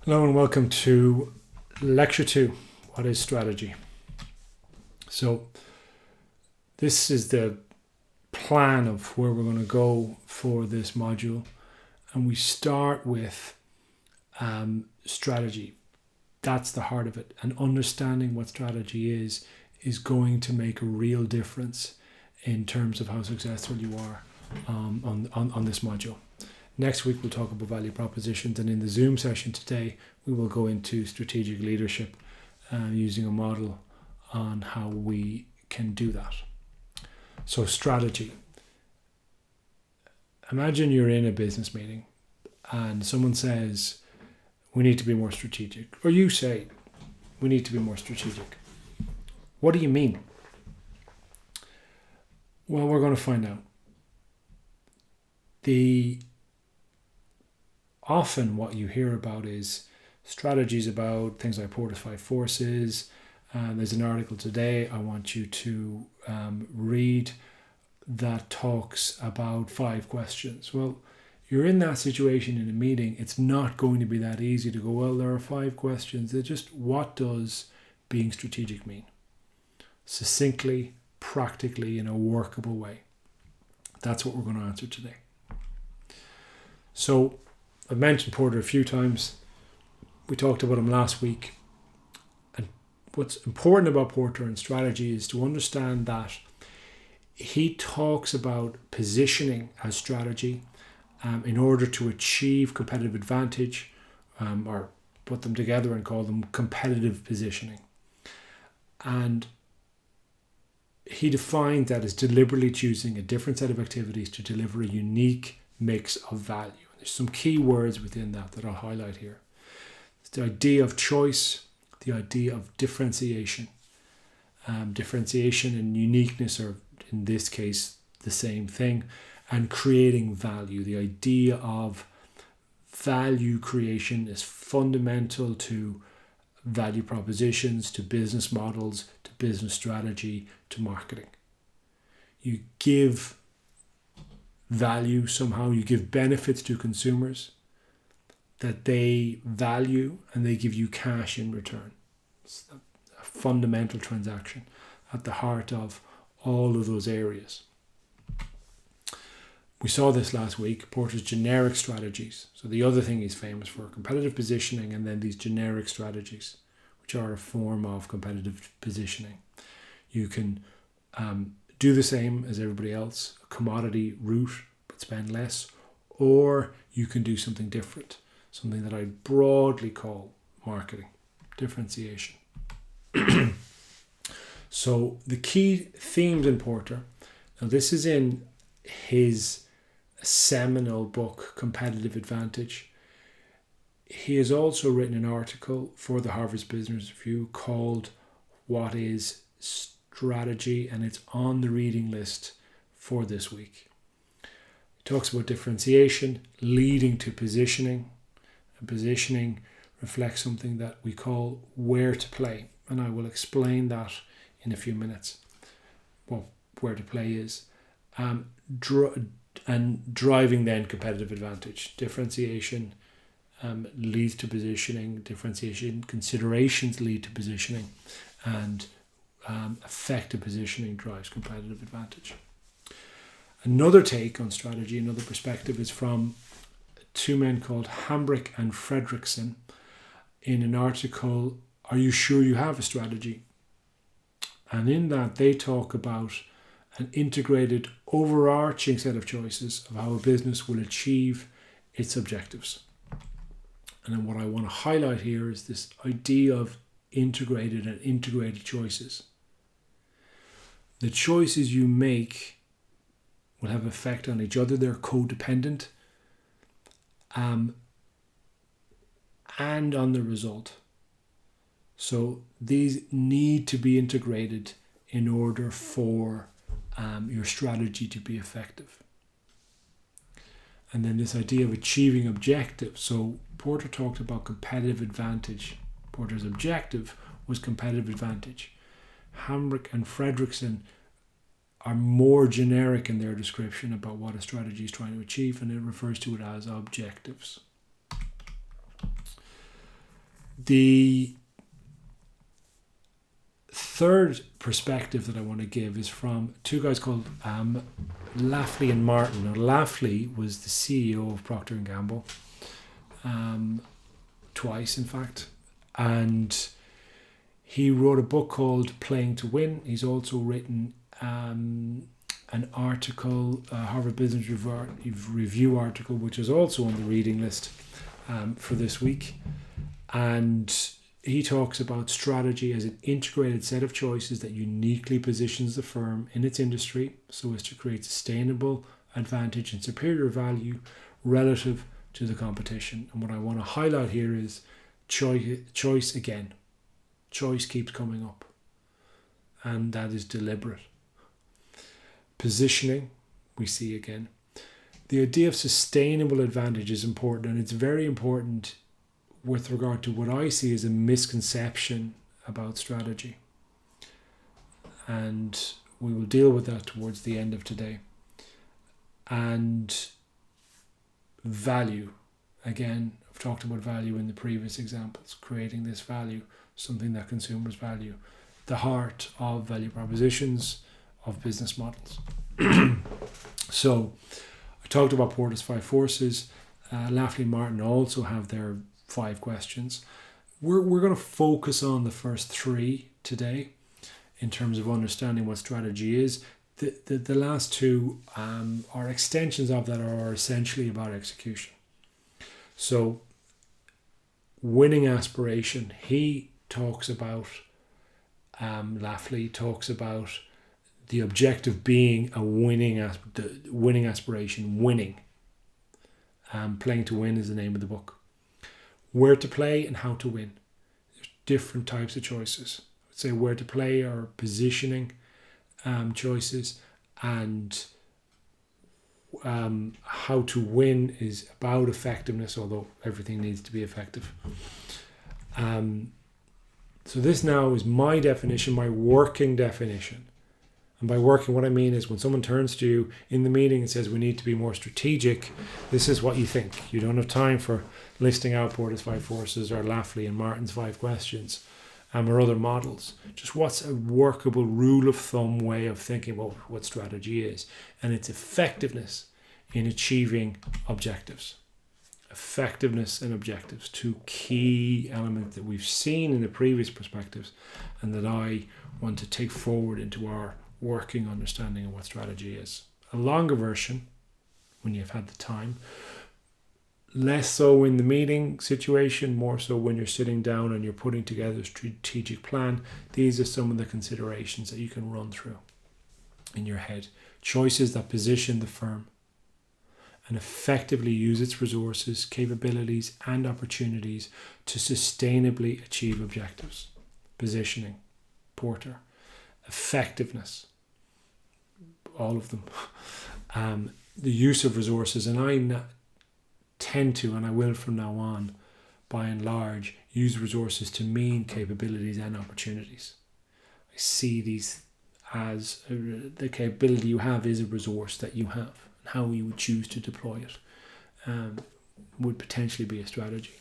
Hello and welcome to Lecture 2, What is Strategy? So this is the plan of where we're going to go for this module, and we start with strategy. That's the heart of it, and understanding what strategy is going to make a real difference in terms of how successful you are on this module. Next week we'll talk about value propositions, and in the Zoom session today we will go into strategic leadership using a model on how we can do that. So strategy. Imagine you're in a business meeting and someone says we need to be more strategic, or you say we need to be more strategic. What do you mean? Well, we're going to find out. Often what you hear about is strategies about things like Porter's 5 forces. There's an article today I want you to read that talks about 5 questions. Well, you're in that situation in a meeting. It's not going to be that easy to go, well, there are 5 questions. They're just, what does being strategic mean? Succinctly, practically, in a workable way. That's what we're going to answer today. So, I've mentioned Porter a few times. We talked about him last week. And what's important about Porter and strategy is to understand that he talks about positioning as strategy in order to achieve competitive advantage, or put them together and call them competitive positioning. And he defined that as deliberately choosing a different set of activities to deliver a unique mix of value. There's some key words within that I'll highlight here. It's the idea of choice, the idea of differentiation. Differentiation and uniqueness are, in this case, the same thing. And creating value. The idea of value creation is fundamental to value propositions, to business models, to business strategy, to marketing. You give value somehow, you give benefits to consumers that they value, and they give you cash in return. It's a fundamental transaction at the heart of all of those areas. We saw this last week, Porter's generic strategies. So the other thing he's famous for, competitive positioning, and then these generic strategies, which are a form of competitive positioning. You can do the same as everybody else, a commodity route, but spend less, or you can do something different, something that I broadly call marketing, differentiation. So the key themes in Porter, now this is in his seminal book, Competitive Advantage. He has also written an article for the Harvard Business Review called What is Strategy, and it's on the reading list for this week. He talks about differentiation leading to positioning, and positioning reflects something that we call where to play, and I will explain that in a few minutes, what where to play is. And driving then competitive advantage. Differentiation leads to positioning, differentiation considerations lead to positioning, and effective positioning drives competitive advantage. Another take on strategy, another perspective, is from 2 men called Hambrick and Fredrickson in an article, Are You Sure You Have a Strategy? And in that they talk about an integrated, overarching set of choices of how a business will achieve its objectives. And then what I want to highlight here is this idea of integrated choices. The choices you make will have effect on each other. They're codependent, and on the result. So these need to be integrated in order for your strategy to be effective. And then this idea of achieving objectives. So Porter talked about competitive advantage. Porter's objective was competitive advantage. Hambrick and Fredrickson are more generic in their description about what a strategy is trying to achieve, and it refers to it as objectives. The third perspective that I want to give is from two guys called Lafley and Martin. Now, Lafley was the CEO of Procter & Gamble, twice in fact, and he wrote a book called Playing to Win. He's also written an article, a Harvard Business Review article, which is also on the reading list for this week. And he talks about strategy as an integrated set of choices that uniquely positions the firm in its industry so as to create sustainable advantage and superior value relative to the competition. And what I want to highlight here is choice again. Choice keeps coming up, and that is deliberate. Positioning, we see again. The idea of sustainable advantage is important, and it's very important with regard to what I see as a misconception about strategy. And we will deal with that towards the end of today. And value. Again, I've talked about value in the previous examples. Creating this value, something that consumers value. The heart of value propositions, of business models. So, I talked about Porter's 5 forces. Lafley and Martin also have their 5 questions. We're going to focus on the first 3 today in terms of understanding what strategy is. The last 2 are extensions of that, are essentially about execution. So, winning aspiration, he talks about, Lafley talks about the objective being a winning aspiration, winning. Playing to Win is the name of the book. Where to play and how to win. There's different types of choices. I would say where to play are positioning choices, and how to win is about effectiveness, although everything needs to be effective. So this now is my definition, my working definition. And by working, what I mean is when someone turns to you in the meeting and says we need to be more strategic, this is what you think. You don't have time for listing out Porter's 5 forces or Lafley and Martin's 5 questions or other models. Just what's a workable rule of thumb way of thinking about what strategy is, and its effectiveness in achieving objectives. Effectiveness and objectives, 2 key elements that we've seen in the previous perspectives and that I want to take forward into our working understanding of what strategy is. A longer version, when you've had the time, less so in the meeting situation, more so when you're sitting down and you're putting together a strategic plan. These are some of the considerations that you can run through in your head. Choices that position the firm and effectively use its resources, capabilities, and opportunities to sustainably achieve objectives. Positioning, Porter. Effectiveness, all of them. The use of resources, and I tend to, and I will from now on, by and large, use resources to mean capabilities and opportunities. I see these as the capability you have is a resource that you have, and how you would choose to deploy it would potentially be a strategy.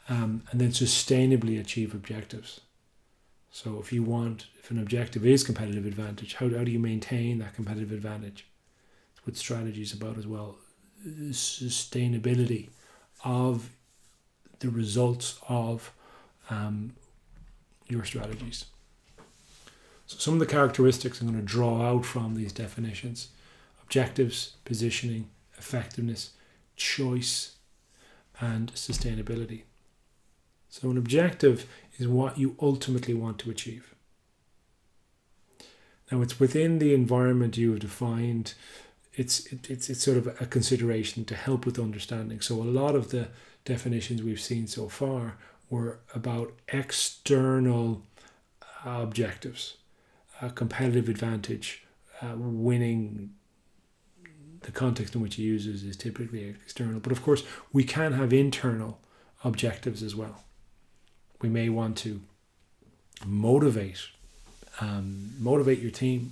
And then sustainably achieve objectives. So if an objective is competitive advantage, how do you maintain that competitive advantage? That's what strategy is about as well. Sustainability of the results of your strategies. So some of the characteristics I'm going to draw out from these definitions: objectives, positioning, effectiveness, choice, and sustainability. So an objective is what you ultimately want to achieve. Now it's within the environment you have defined. It's sort of a consideration to help with understanding. So a lot of the definitions we've seen so far were about external objectives, competitive advantage, winning. The context in which he uses is typically external, but of course we can have internal objectives as well. We may want to motivate your team.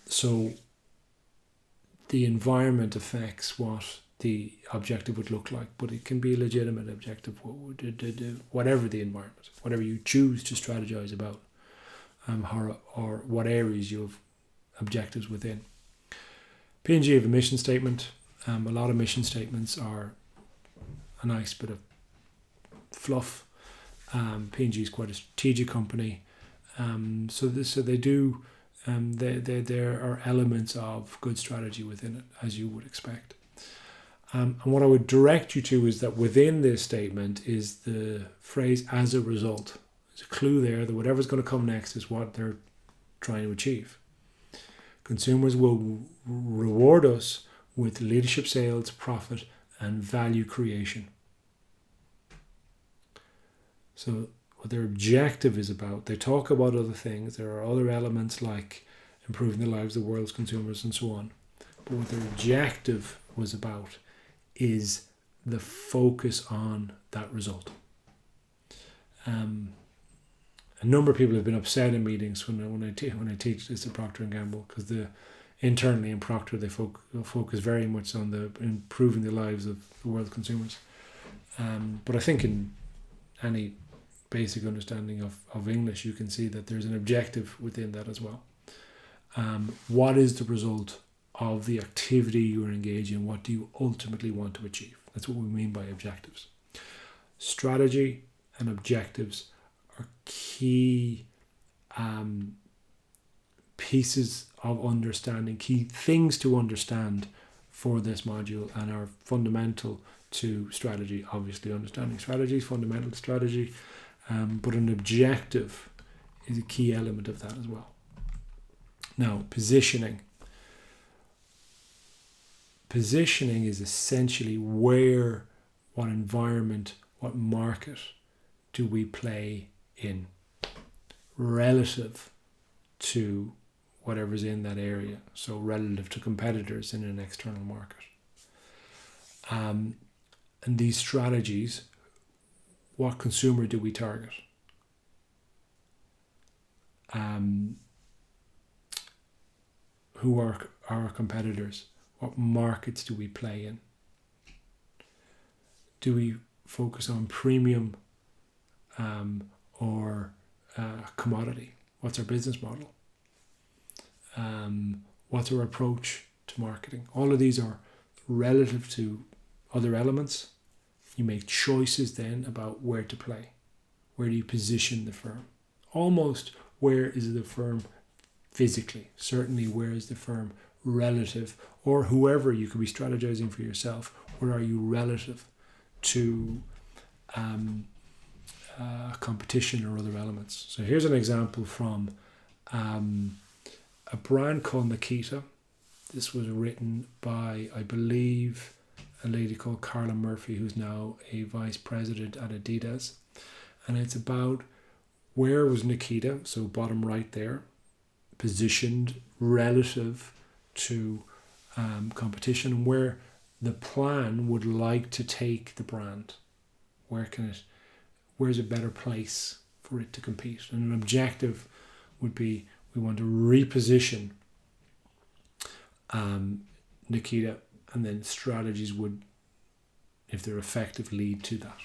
So the environment affects what the objective would look like, but it can be a legitimate objective, whatever the environment, whatever you choose to strategize about, or what areas you have objectives within. P&G have a mission statement. A lot of mission statements are a nice bit of fluff. P&G is quite a strategic company, so they do. There are elements of good strategy within it, as you would expect. And what I would direct you to is that within this statement is the phrase "as a result." There's a clue there that whatever's going to come next is what they're trying to achieve. Consumers will reward us with leadership, sales, profit, and value creation. So what their objective is about, they talk about other things. There are other elements like improving the lives of the world's consumers and so on. But what their objective was about is the focus on that result. A number of people have been upset in meetings when I teach this at Procter & Gamble, because internally in Procter they focus very much on the improving the lives of the world's consumers. But I think in any basic understanding of English, you can see that there's an objective within that as well. What is the result of the activity you are engaged in? What do you ultimately want to achieve? That's what we mean by objectives. Strategy and objectives are key pieces of understanding, key things to understand for this module, and are fundamental to strategy. Obviously, understanding strategy is fundamental to strategy, but an objective is a key element of that as well. Now, positioning. Positioning is essentially what environment, what market do we play in relative to whatever's in that area. So relative to competitors in an external market. And these strategies, what consumer do we target? Who are our competitors? What markets do we play in? Do we focus on premium or commodity? What's our business model? What's our approach to marketing? All of these are relative to other elements. You make choices then about where to play. Where do you position the firm? Almost where is the firm physically? Certainly where is the firm relative, or whoever you could be strategizing for yourself, where are you relative to competition or other elements? So here's an example from a brand called Nikita. This was written by, I believe, a lady called Carla Murphy, who's now a vice president at Adidas. And it's about where was Nikita, so bottom right there, positioned relative to competition, and where the plan would like to take the brand. Where's a better place for it to compete? And an objective would be, we want to reposition Nikita, and then strategies would, if they're effective, lead to that.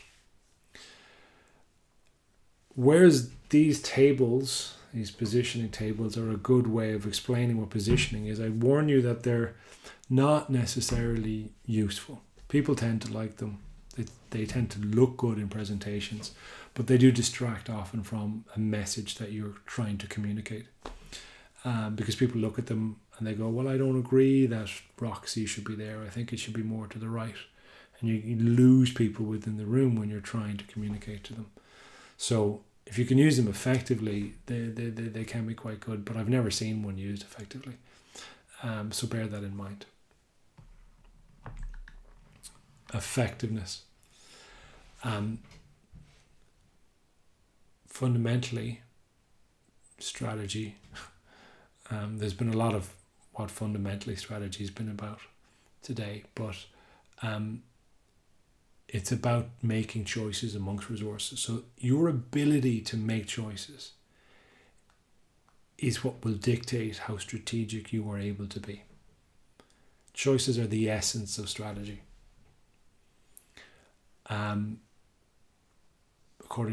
Whereas these tables, these positioning tables, are a good way of explaining what positioning is, I warn you that they're not necessarily useful. People tend to like them. They tend to look good in presentations, but they do distract often from a message that you're trying to communicate. Because people look at them and they go, well, I don't agree that Roxy should be there. I think it should be more to the right. And you lose people within the room when you're trying to communicate to them. So if you can use them effectively, they can be quite good, but I've never seen one used effectively. So bear that in mind. Effectiveness. Fundamentally, strategy. There's been a lot of what fundamentally strategy has been about today, but it's about making choices amongst resources. So your ability to make choices is what will dictate how strategic you are able to be. Choices are the essence of strategy. According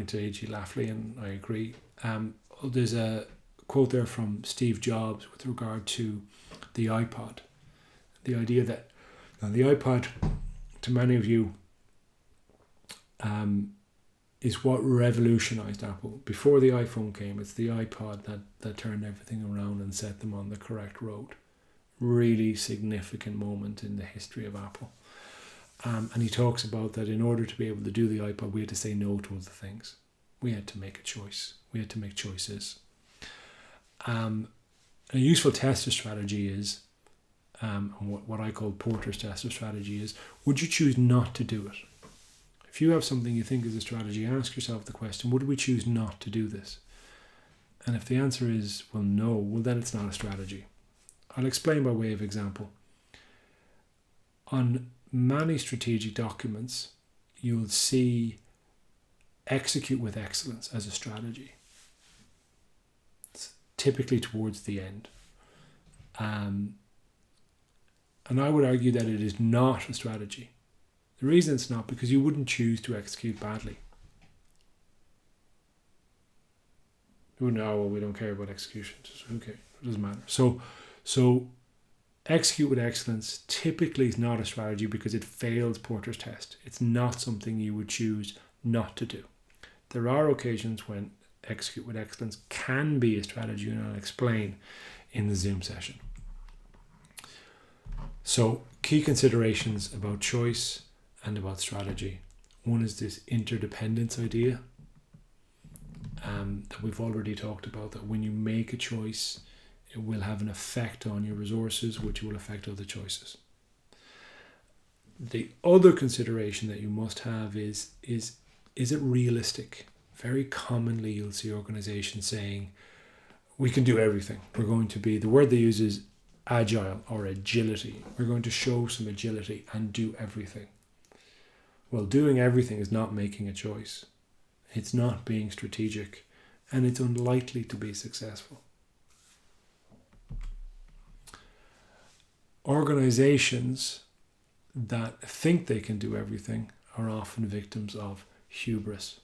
to A.G. Lafley, and I agree. There's a quote there from Steve Jobs with regard to the iPod. The idea that the iPod, to many of you, is what revolutionized Apple. Before the iPhone came, it's the iPod that turned everything around and set them on the correct road. Really significant moment in the history of Apple. And he talks about that in order to be able to do the iPod, we had to say no to other things. We had to make a choice. We had to make choices. A useful test of strategy is, what I call Porter's test of strategy is, would you choose not to do it? If you have something you think is a strategy, ask yourself the question, would we choose not to do this? And if the answer is, well, no, well, then it's not a strategy. I'll explain by way of example. On many strategic documents, you'll see execute with excellence as a strategy. It's typically towards the end. And I would argue that it is not a strategy. The reason it's not, because you wouldn't choose to execute badly. You wouldn't, oh, well, we don't care about execution. Okay, it doesn't matter. So execute with excellence typically is not a strategy because it fails Porter's test. It's not something you would choose not to do. There are occasions when execute with excellence can be a strategy, and I'll explain in the Zoom session. So key considerations about choice and about strategy. One is this interdependence idea that we've already talked about, that when you make a choice, it will have an effect on your resources, which will affect other choices. The other consideration that you must have is it realistic? Very commonly you'll see organizations saying, we can do everything. We're going to be, the word they use is agile or agility. We're going to show some agility and do everything. Well, doing everything is not making a choice. It's not being strategic, and it's unlikely to be successful. Organizations that think they can do everything are often victims of hubris.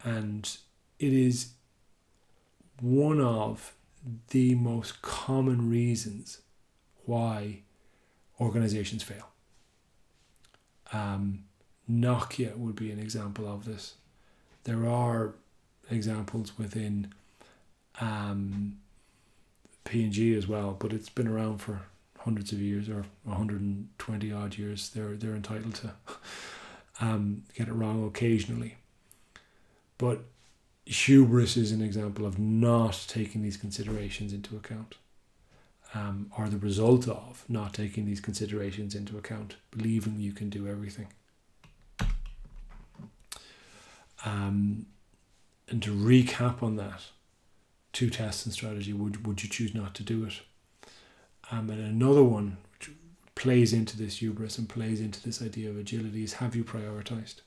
And it is one of the most common reasons why organizations fail. Nokia would be an example of this. There are examples within P&G as well, but it's been around for hundreds of years, or 120 odd years. They're entitled to get it wrong occasionally. But hubris is an example of not taking these considerations into account, or the result of not taking these considerations into account, believing you can do everything. And to recap on that, two tests and strategy, would you choose not to do it? And another one which plays into this hubris and plays into this idea of agility is, have you prioritized?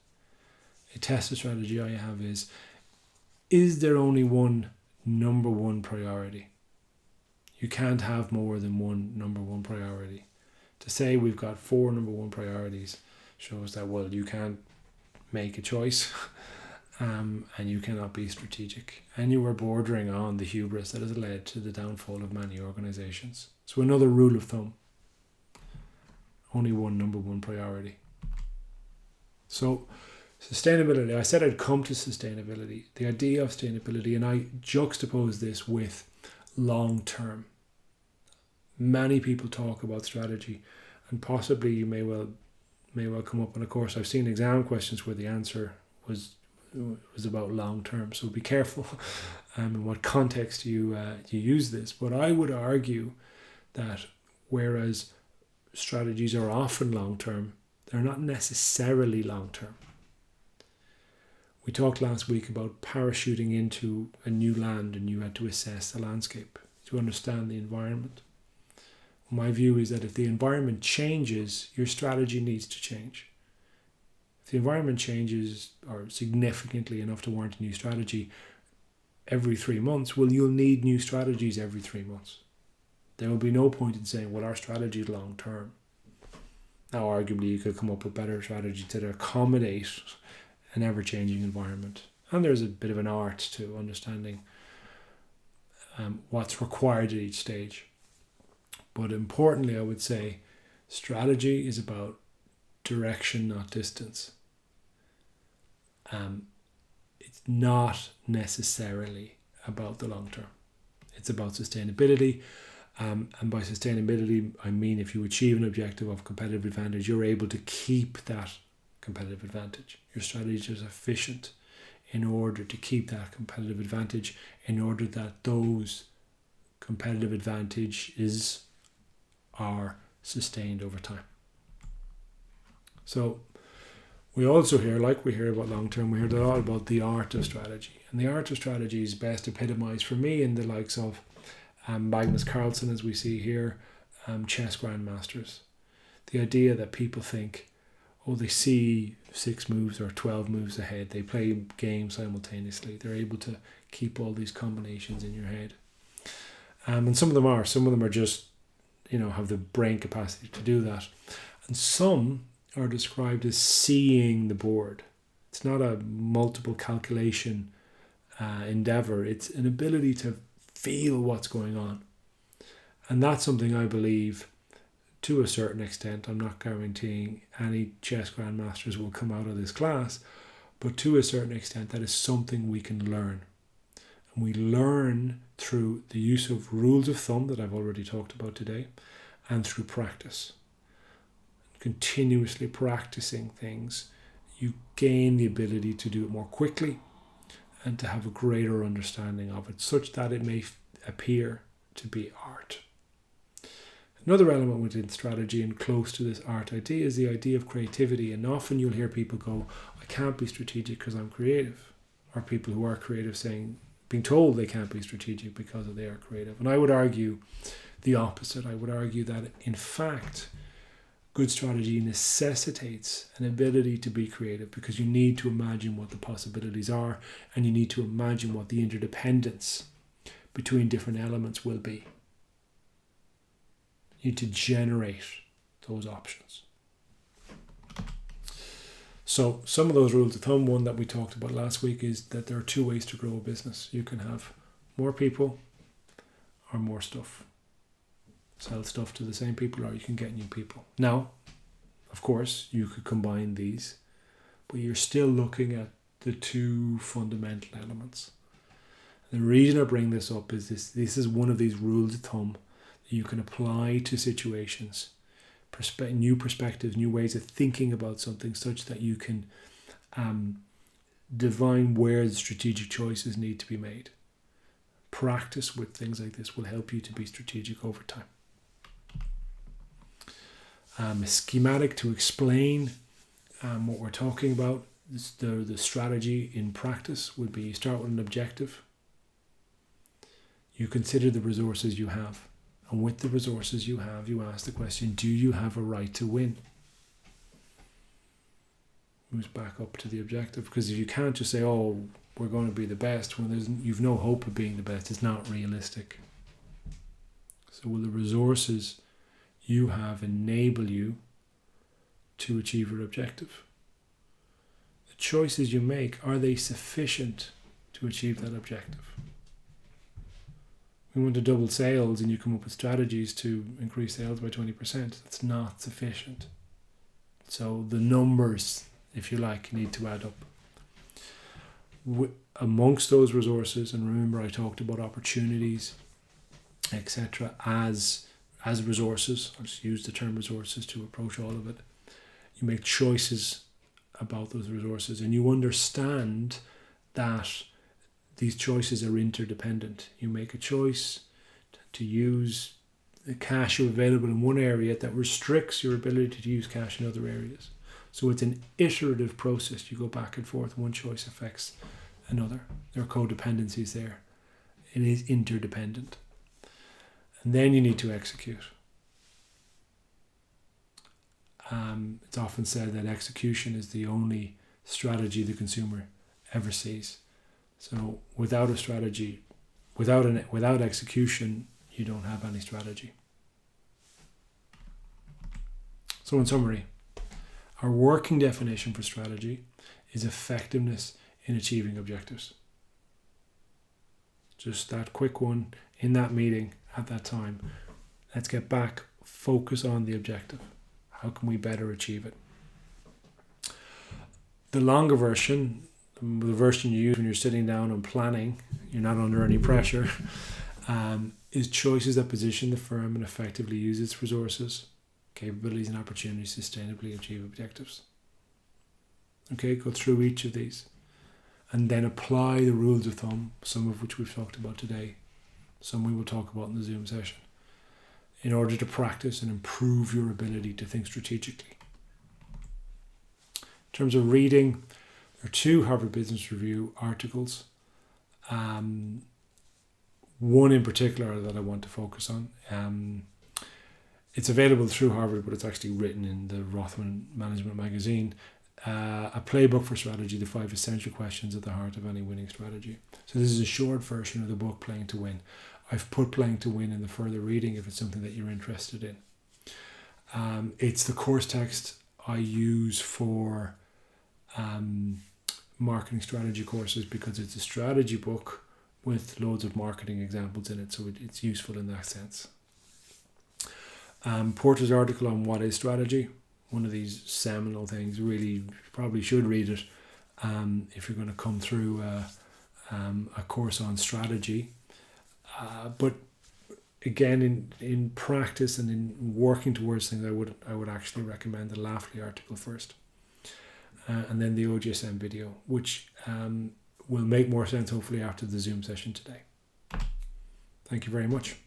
A test of strategy I have is there only one number one priority? You can't have more than one number one priority. To say we've got 4 number one priorities shows that, well, you can't make a choice and you cannot be strategic. And you are bordering on the hubris that has led to the downfall of many organizations. So another rule of thumb, only one number one priority. So sustainability, I said I'd come to sustainability, the idea of sustainability, and I juxtapose this with long term. Many people talk about strategy, and possibly you may well come up, and of course I've seen exam questions where the answer was about long term, so be careful in what context you use this. But I would argue that whereas strategies are often long term, they're not necessarily long term. We talked last week about parachuting into a new land, and you had to assess the landscape to understand the environment. My view is that if the environment changes, your strategy needs to change. If the environment changes or significantly enough to warrant a new strategy every 3 months, well, you'll need new strategies every 3 months. There will be no point in saying, well, our strategy is long term. Now, arguably, you could come up with better strategies that accommodate an ever-changing environment. And there's a bit of an art to understanding what's required at each stage. But importantly, I would say strategy is about direction, not distance. It's not necessarily about the long term. It's about sustainability. And by sustainability, I mean if you achieve an objective of competitive advantage, you're able to keep that competitive advantage. Your strategy is efficient in order to keep that competitive advantage, in order that those competitive advantages are sustained over time. So we also hear, like we hear about long term, we hear a lot about the art of strategy. And the art of strategy is best epitomized for me in the likes of Magnus Carlsen, as we see here, chess grandmasters. The idea that people think, they see 6 moves or 12 moves ahead. They play games simultaneously. They're able to keep all these combinations in your head. And some of them are just, have the brain capacity to do that. And some are described as seeing the board. It's not a multiple calculation endeavor. It's an ability to feel what's going on. And that's something I believe, to a certain extent, I'm not guaranteeing any chess grandmasters will come out of this class, but to a certain extent, that is something we can learn. And we learn through the use of rules of thumb that I've already talked about today, and through practice. Continuously practicing things, you gain the ability to do it more quickly and to have a greater understanding of it, such that it may appear to be art. Another element within strategy and close to this art idea is the idea of creativity. And often you'll hear people go, I can't be strategic because I'm creative. Or people who are creative being told they can't be strategic because they are creative. And I would argue the opposite. I would argue that, in fact, good strategy necessitates an ability to be creative, because you need to imagine what the possibilities are, and you need to imagine what the interdependence between different elements will be. You need to generate those options. So some of those rules of thumb, one that we talked about last week, is that there are 2 ways to grow a business. You can have more people or more stuff. Sell stuff to the same people, or you can get new people. Now, of course, you could combine these, but you're still looking at the 2 fundamental elements. The reason I bring this up is this is one of these rules of thumb that you can apply to situations, new perspectives, new ways of thinking about something, such that you can divine where the strategic choices need to be made. Practice with things like this will help you to be strategic over time. A schematic to explain what we're talking about, the strategy in practice would be: you start with an objective. You consider the resources you have. And with the resources you have, you ask the question, do you have a right to win? Moves back up to the objective, because if you can't just say, we're going to be the best, when you've no hope of being the best, it's not realistic. So will the resources you have enable you to achieve your objective? The choices you make, are they sufficient to achieve that objective? We want to double sales and you come up with strategies to increase sales by 20%. That's not sufficient. So the numbers, if you like, need to add up. Amongst those resources, and remember I talked about opportunities, etc. as resources, I'll just use the term resources to approach all of it. You make choices about those resources, and you understand that these choices are interdependent. You make a choice to use the cash available in one area that restricts your ability to use cash in other areas. So it's an iterative process. You go back and forth. One choice affects another. There are codependencies there. It is interdependent. And then you need to execute. It's often said that execution is the only strategy the consumer ever sees. So without a strategy, without execution, you don't have any strategy. So in summary, our working definition for strategy is effectiveness in achieving objectives. Just that quick one in that meeting at that time. Let's get back, focus on the objective. How can we better achieve it? The longer version, the version you use when you're sitting down and planning, you're not under any pressure, is choices that position the firm and effectively use its resources, capabilities and opportunities to sustainably achieve objectives. Okay, go through each of these and then apply the rules of thumb, some of which we've talked about today, some we will talk about in the Zoom session, in order to practice and improve your ability to think strategically. In terms of reading, there are 2 Harvard Business Review articles. One in particular that I want to focus on. It's available through Harvard, but it's actually written in the Rothman Management Magazine. A playbook for strategy, the 5 essential questions at the heart of any winning strategy. So this is a short version of the book, Playing to Win. I've put Playing to Win in the further reading if it's something that you're interested in. It's the course text I use for marketing strategy courses because it's a strategy book with loads of marketing examples in it, so it's useful in that sense. Porter's article on what is strategy, one of these seminal things, really probably should read it if you're going to come through a course on strategy. But again, in practice and in working towards things, I would actually recommend the Lafley article first, and then the OGSM video, which will make more sense hopefully after the Zoom session today. Thank you very much.